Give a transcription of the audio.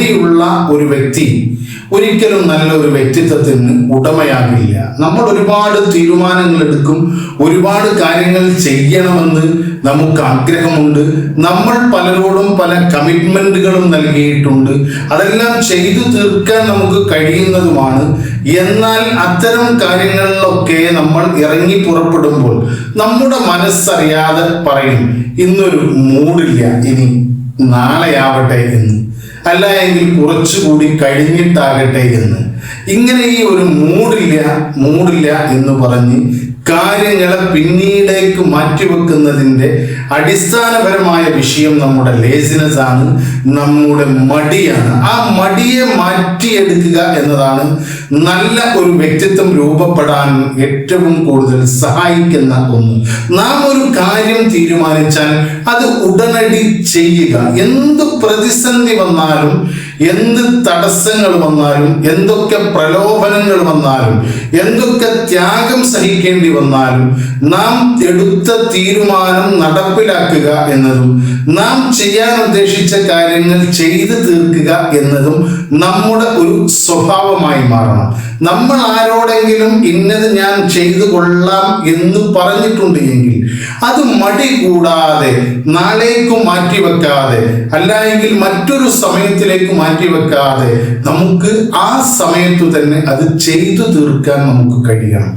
മടിയുള്ള ഒരു വ്യക്തി ഒരിക്കലും നല്ലൊരു വ്യക്തിത്വത്തിന് ഉടമയാകില്ല. നമ്മൾ ഒരുപാട് തീരുമാനങ്ങൾ എടുക്കും, ഒരുപാട് കാര്യങ്ങൾ ചെയ്യണമെന്ന് നമുക്ക് ആഗ്രഹമുണ്ട്. നമ്മൾ പലരോടും പല കമ്മിറ്റ്മെന്റുകളും നൽകിയിട്ടുണ്ട്. അതെല്ലാം ചെയ്തു തീർക്കാൻ നമുക്ക് കഴിയുന്നതുമാണ്. എന്നാൽ അത്തരം കാര്യങ്ങളിലൊക്കെ നമ്മൾ ഇറങ്ങി പുറപ്പെടുമ്പോൾ നമ്മുടെ മനസ്സറിയാതെ പറയും, ഇന്നൊരു മൂഡില്ല, ഇനി നാളെയാവട്ടെ എന്ന്, അല്ല എങ്കിൽ കുറച്ചുകൂടി കഴിഞ്ഞിട്ടാകട്ടെ എന്ന്. ഇങ്ങനെ ഈ ഒരു മൂഡില്ല എന്ന് പറഞ്ഞ് കാര്യങ്ങളെ പിന്നീടേക്ക് മാറ്റിവെക്കുന്നതിൻ്റെ അടിസ്ഥാനപരമായ വിഷയം നമ്മുടെ ലേസിനെസ് ആണ്, നമ്മുടെ മടിയാണ്. ആ മടിയെ മാറ്റിയെടുക്കുക എന്നതാണ് നല്ല ഒരു വ്യക്തിത്വം രൂപപ്പെടാൻ ഏറ്റവും കൂടുതൽ സഹായിക്കുന്ന ഒന്ന്. നാം ഒരു കാര്യം തീരുമാനിച്ചാൽ അത് ഉടനടി ചെയ്യുക. എന്ത് പ്രതിസന്ധി വന്നാലും, എന്ത് തടസ്സങ്ങൾ വന്നാലും, എന്തൊക്കെ പ്രലോഭനങ്ങൾ വന്നാലും, എന്തൊക്കെ ത്യാഗം സഹിക്കേണ്ടി വന്നാലും നാം എടുത്ത തീരുമാനം നടപ്പിലാക്കുക എന്നതും, നാം ചെയ്യാൻ ഉദ്ദേശിച്ച കാര്യങ്ങൾ ചെയ്തു തീർക്കുക എന്നതും നമ്മുടെ ഒരു സ്വഭാവമായി മാറണം. നമ്മൾ ആരോടെങ്കിലും ഇന്നത് ഞാൻ ചെയ്തു കൊള്ളാം എന്ന് പറഞ്ഞിട്ടുണ്ട് എങ്കിൽ അത് മടി കൂടാതെ, നാളേക്ക് മാറ്റിവെക്കാതെ, അല്ല എങ്കിൽ മറ്റൊരു സമയത്തിലേക്ക് മാറ്റിവെക്കാതെ നമുക്ക് ആ സമയത്തു തന്നെ അത് ചെയ്തു തീർക്കാൻ നമുക്ക് കഴിയണം.